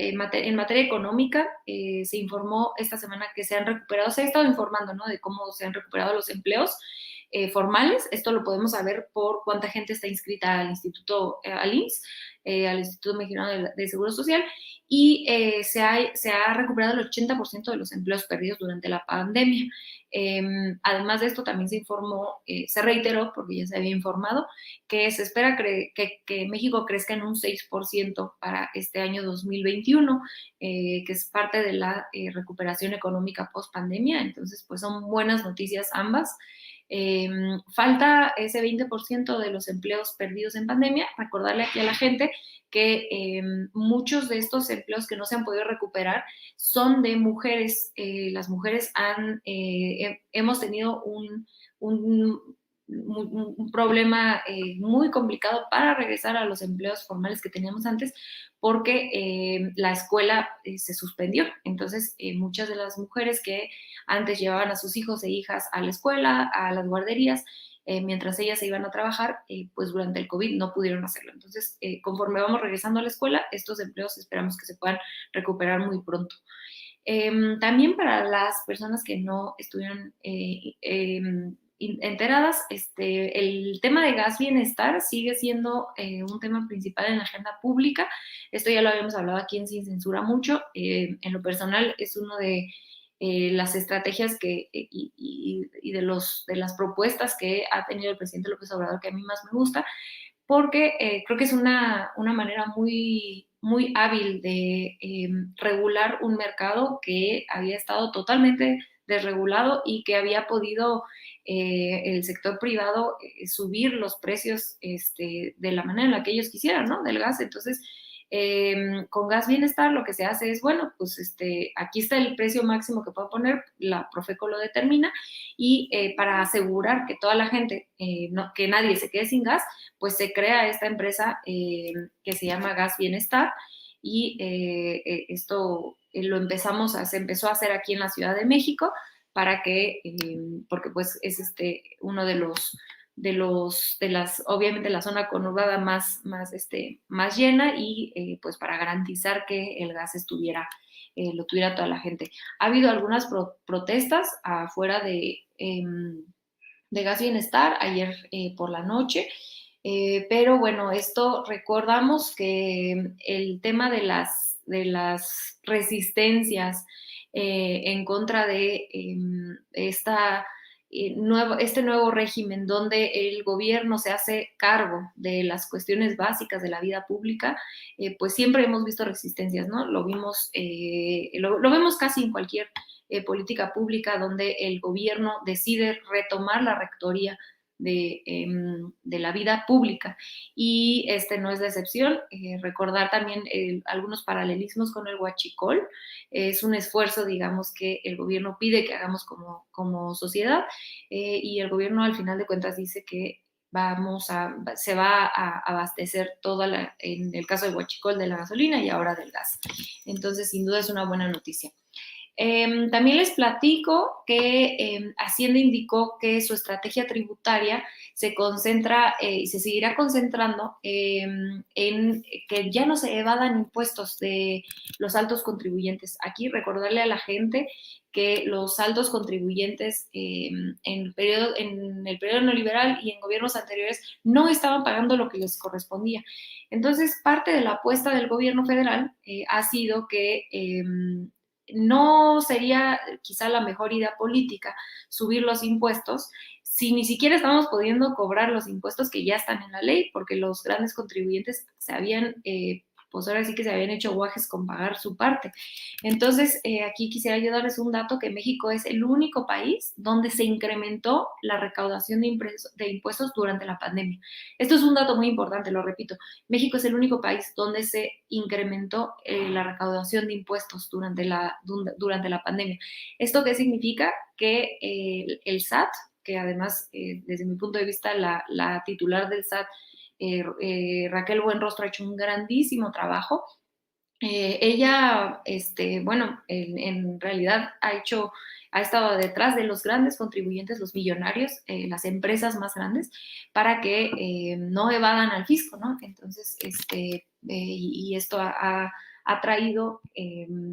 en materia económica, se informó esta semana que se han recuperado, se ha estado informando, ¿no?, de cómo se han recuperado los empleos formales. Esto lo podemos saber por cuánta gente está inscrita al Instituto, al IMSS, al Instituto Mexicano de Seguro Social, y se ha recuperado el 80% de los empleos perdidos durante la pandemia. Además de esto, también se informó, se reiteró, porque ya se había informado, que se espera que México crezca en un 6% para este año 2021, que es parte de la recuperación económica post pandemia. Entonces, pues son buenas noticias ambas. Falta ese 20% de los empleos perdidos en pandemia. Recordarle aquí a la gente que muchos de estos empleos que no se han podido recuperar son de mujeres. Las mujeres hemos tenido un problema muy complicado para regresar a los empleos formales que teníamos antes, porque la escuela se suspendió. Entonces, muchas de las mujeres que antes llevaban a sus hijos e hijas a la escuela, a las guarderías, mientras ellas se iban a trabajar, pues durante el COVID no pudieron hacerlo. Entonces, conforme vamos regresando a la escuela, estos empleos esperamos que se puedan recuperar muy pronto. También para las personas que no estuvieron enteradas, el tema de gas bienestar sigue siendo un tema principal en la agenda pública. Esto ya lo habíamos hablado aquí en Sin Censura mucho. En lo personal es uno de las estrategias y de las propuestas que ha tenido el presidente López Obrador que a mí más me gusta, porque creo que es una manera muy, muy hábil de regular un mercado que había estado totalmente desregulado y que había podido el sector privado subir los precios de la manera en la que ellos quisieran, ¿no?, del gas. Entonces, con Gas Bienestar lo que se hace es, bueno, pues aquí está el precio máximo que puedo poner, la Profeco lo determina, y para asegurar que toda la gente, que nadie se quede sin gas, pues se crea esta empresa que se llama Gas Bienestar, y esto se empezó a hacer aquí en la Ciudad de México para que, porque pues es uno obviamente la zona conurbada más llena, y pues para garantizar que el gas lo tuviera toda la gente. Ha habido algunas protestas afuera de Gas Bienestar ayer por la noche, pero bueno, esto recordamos que el tema de las resistencias en contra de este nuevo régimen, donde el gobierno se hace cargo de las cuestiones básicas de la vida pública, pues siempre hemos visto resistencias, ¿no? Lo vemos casi en cualquier política pública donde el gobierno decide retomar la rectoría de la vida pública, y este no es la excepción. Recordar también algunos paralelismos con el huachicol. Es un esfuerzo, digamos, que el gobierno pide que hagamos como sociedad, y el gobierno al final de cuentas dice que se va a abastecer en el caso del huachicol, de la gasolina, y ahora del gas. Entonces, sin duda es una buena noticia. También les platico que Hacienda indicó que su estrategia tributaria se concentra y se seguirá concentrando en que ya no se evadan impuestos de los altos contribuyentes. Aquí recordarle a la gente que los altos contribuyentes en el periodo neoliberal y en gobiernos anteriores no estaban pagando lo que les correspondía. Entonces, parte de la apuesta del gobierno federal ha sido que no sería quizá la mejor idea política subir los impuestos si ni siquiera estamos pudiendo cobrar los impuestos que ya están en la ley, porque los grandes contribuyentes pues ahora sí que se habían hecho guajes con pagar su parte. Entonces, aquí quisiera yo darles un dato, que México es el único país donde se incrementó la recaudación de impuestos durante la pandemia. Esto es un dato muy importante, lo repito. México es el único país donde se incrementó la recaudación de impuestos durante la pandemia. ¿Esto qué significa? Que el SAT, que además, desde mi punto de vista, la titular del SAT, Raquel Buenrostro, ha hecho un grandísimo trabajo. Ella, bueno, en realidad ha estado detrás de los grandes contribuyentes, los millonarios, las empresas más grandes, para que no evadan al fisco, ¿no? Entonces, y esto ha ha traído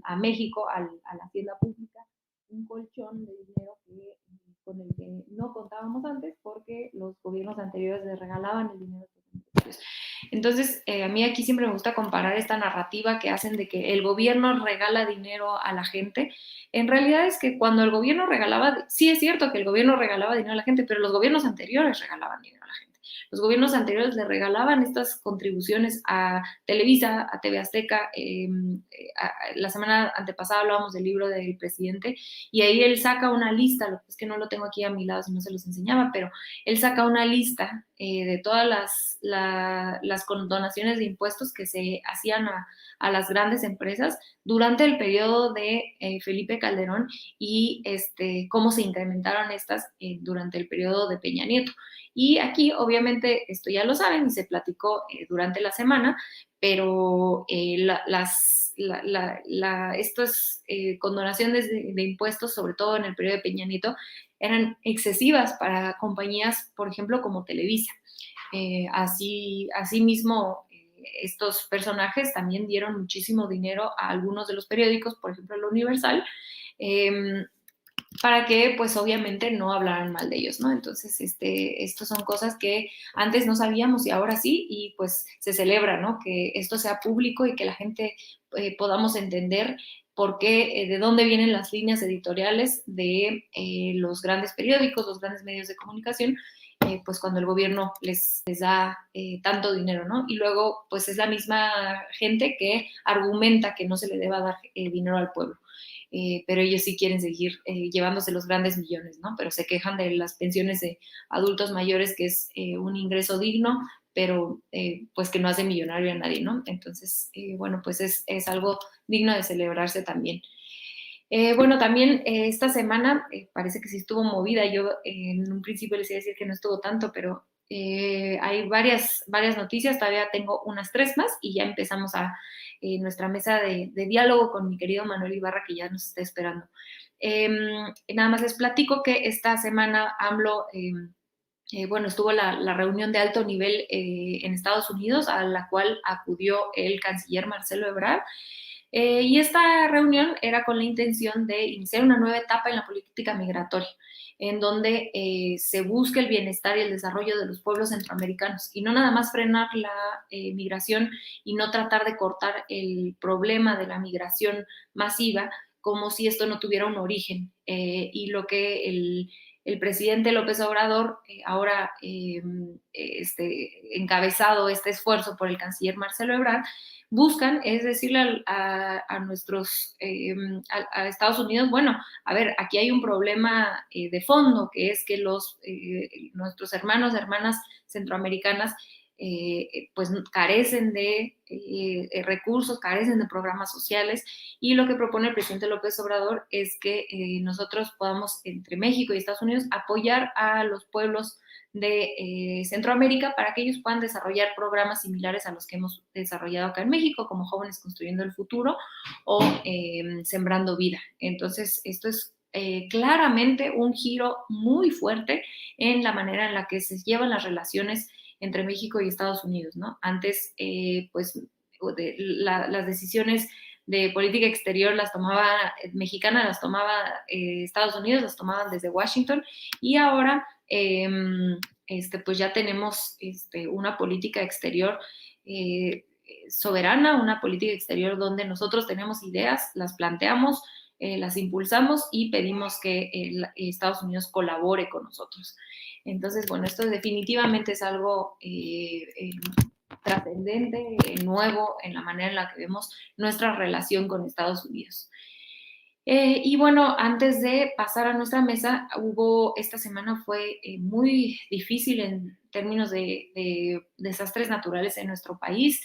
a México, a la hacienda pública, un colchón de dinero con el que no contábamos antes porque los gobiernos anteriores les regalaban el dinero a los empresarios. Entonces, a mí aquí siempre me gusta comparar esta narrativa que hacen de que el gobierno regala dinero a la gente. En realidad es que cuando el gobierno regalaba, sí es cierto que el gobierno regalaba dinero a la gente, pero los gobiernos anteriores regalaban dinero a la gente. Los gobiernos anteriores le regalaban estas contribuciones a Televisa, a TV Azteca. La semana antepasada hablábamos del libro del presidente y ahí él saca una lista, lo que es que no lo tengo aquí a mi lado si no se los enseñaba, pero él saca una lista de todas las condonaciones de impuestos que se hacían a las grandes empresas durante el periodo de Felipe Calderón y cómo se incrementaron estas durante el periodo de Peña Nieto. Y aquí, obviamente, esto ya lo saben y se platicó durante la semana, pero estas condonaciones de impuestos, sobre todo en el periodo de Peña Nieto, eran excesivas para compañías, por ejemplo, como Televisa. Así mismo, estos personajes también dieron muchísimo dinero a algunos de los periódicos, por ejemplo, el Universal, para que pues obviamente no hablaran mal de ellos, ¿no? Entonces, estos son cosas que antes no sabíamos y ahora sí, y pues se celebra, ¿no? Que esto sea público y que la gente podamos entender por qué, de dónde vienen las líneas editoriales de los grandes periódicos, los grandes medios de comunicación, pues cuando el gobierno les da tanto dinero, ¿no? Y luego, pues es la misma gente que argumenta que no se le deba dar dinero al pueblo. Pero ellos sí quieren seguir llevándose los grandes millones, ¿no? Pero se quejan de las pensiones de adultos mayores, que es un ingreso digno, pero pues que no hace millonario a nadie, ¿no? Entonces, bueno, pues es algo digno de celebrarse también. Bueno, también esta semana parece que sí estuvo movida. Yo en un principio les iba a decir que no estuvo tanto, pero hay varias noticias. Todavía tengo unas 3 más y ya empezamos a nuestra mesa de diálogo con mi querido Manuel Ibarra, que ya nos está esperando. Nada más les platico que esta semana AMLO, bueno, estuvo la reunión de alto nivel en Estados Unidos, a la cual acudió el canciller Marcelo Ebrard. Y esta reunión era con la intención de iniciar una nueva etapa en la política migratoria, en donde se busque el bienestar y el desarrollo de los pueblos centroamericanos y no nada más frenar la migración y no tratar de cortar el problema de la migración masiva como si esto no tuviera un origen. Y lo que el presidente López Obrador, ahora encabezado este esfuerzo por el canciller Marcelo Ebrard, buscan es decirle a nuestros, a Estados Unidos, bueno, a ver, aquí hay un problema de fondo, que es que nuestros hermanos, hermanas centroamericanas, pues carecen de recursos, carecen de programas sociales, y lo que propone el presidente López Obrador es que nosotros podamos, entre México y Estados Unidos, apoyar a los pueblos de Centroamérica para que ellos puedan desarrollar programas similares a los que hemos desarrollado acá en México, como Jóvenes Construyendo el Futuro o Sembrando Vida. Entonces, esto es claramente un giro muy fuerte en la manera en la que se llevan las relaciones entre México y Estados Unidos, ¿no? Antes, pues, las decisiones de política exterior mexicana las tomaba Estados Unidos, las tomaban desde Washington, y ahora pues ya tenemos una política exterior soberana, una política exterior donde nosotros tenemos ideas, las planteamos, las impulsamos y pedimos que Estados Unidos colabore con nosotros. Entonces, bueno, esto definitivamente es algo trascendente, nuevo en la manera en la que vemos nuestra relación con Estados Unidos. Y bueno, antes de pasar a nuestra mesa, esta semana fue muy difícil en términos de desastres naturales en nuestro país.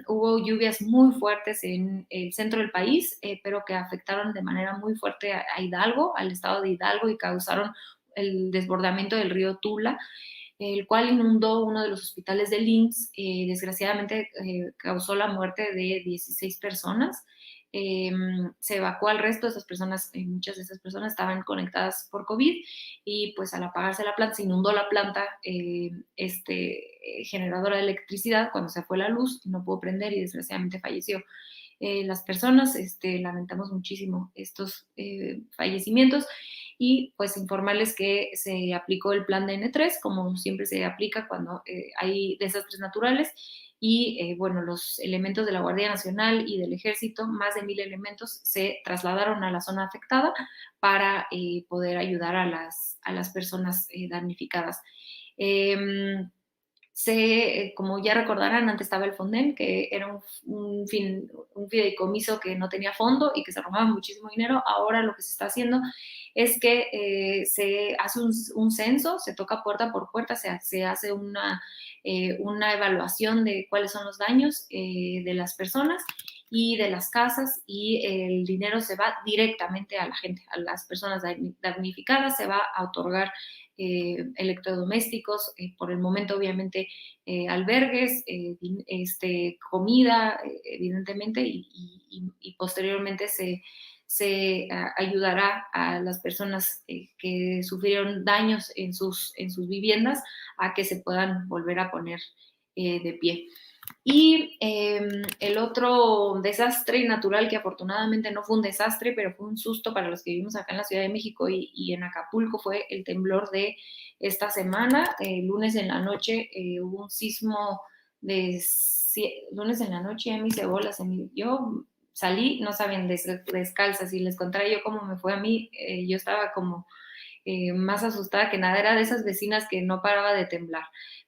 Hubo lluvias muy fuertes en el centro del país, pero que afectaron de manera muy fuerte a Hidalgo, al estado de Hidalgo, y causaron el desbordamiento del río Tula. el cual inundó uno de los hospitales del IMSS. Desgraciadamente causó la muerte de 16 personas. Se evacuó al resto de esas personas, muchas de esas personas estaban conectadas por COVID y pues al apagarse la planta, se inundó la planta generadora de electricidad cuando se fue la luz, no pudo prender y desgraciadamente falleció. Las personas, lamentamos muchísimo estos fallecimientos y pues informarles que se aplicó el plan de N3, como siempre se aplica cuando hay desastres naturales y bueno, los elementos de la Guardia Nacional y del Ejército, más de 1,000 elementos, se trasladaron a la zona afectada para poder ayudar a las personas damnificadas. Como ya recordarán, antes estaba el Fonden, que era un fideicomiso que no tenía fondo y que se robaba muchísimo dinero. Ahora lo que se está haciendo es que se hace un censo, se toca puerta por puerta, se hace una evaluación de cuáles son los daños de las personas y de las casas, y el dinero se va directamente a la gente, a las personas damnificadas. Se va a otorgar electrodomésticos, por el momento obviamente albergues, comida, evidentemente, y posteriormente se ayudará a las personas que sufrieron daños en sus viviendas a que se puedan volver a poner de pie. Y el otro desastre natural, que afortunadamente no fue un desastre, pero fue un susto para los que vivimos acá en la Ciudad de México y en Acapulco, fue el temblor de esta semana. El lunes en la noche hubo un sismo lunes en la noche, ya me hice bolas. Yo salí, no saben, descalza. Si les contara yo cómo me fue a mí, yo estaba como más asustada que nada. Era de esas vecinas que no paraba de temblar.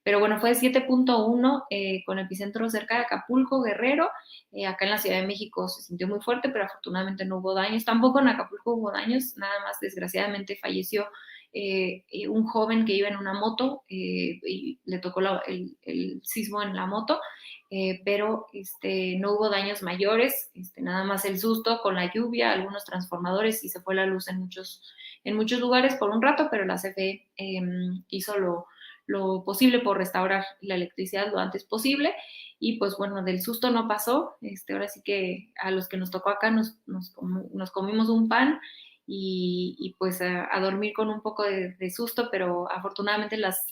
Pero bueno, fue 7.1 con epicentro cerca de Acapulco, Guerrero. Acá en la Ciudad de México se sintió muy fuerte, pero afortunadamente no hubo daños. Tampoco en Acapulco hubo daños, nada más desgraciadamente falleció un joven que iba en una moto y le tocó el sismo en la moto, pero no hubo daños mayores, nada más el susto con la lluvia, algunos transformadores, y se fue la luz en muchos lugares por un rato, pero la CFE hizo lo posible por restaurar la electricidad lo antes posible. Y pues bueno, del susto no pasó. Ahora sí que a los que nos tocó acá nos comimos un pan y pues a dormir con un poco de susto, pero afortunadamente las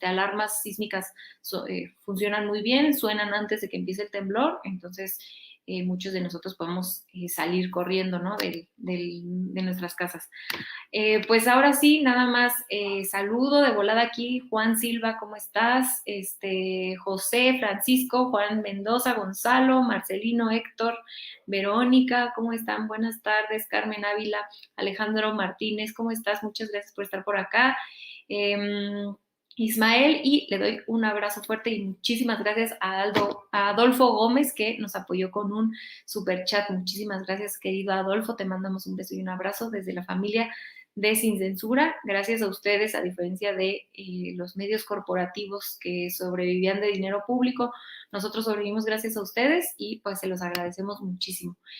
alarmas sísmicas funcionan muy bien, suenan antes de que empiece el temblor. Entonces muchos de nosotros podemos salir corriendo, ¿no? De nuestras casas. Pues ahora sí, nada más saludo de volada aquí. Juan Silva, ¿cómo estás? José, Francisco, Juan Mendoza, Gonzalo, Marcelino, Héctor, Verónica, ¿cómo están? Buenas tardes. Carmen Ávila, Alejandro Martínez, ¿cómo estás? Muchas gracias por estar por acá. Ismael, y le doy un abrazo fuerte y muchísimas gracias a Adolfo Gómez, que nos apoyó con un super chat. Muchísimas gracias, querido Adolfo. Te mandamos un beso y un abrazo desde la familia de Sin Censura. Gracias a ustedes, a diferencia de los medios corporativos que sobrevivían de dinero público, nosotros sobrevivimos gracias a ustedes y pues se los agradecemos muchísimo.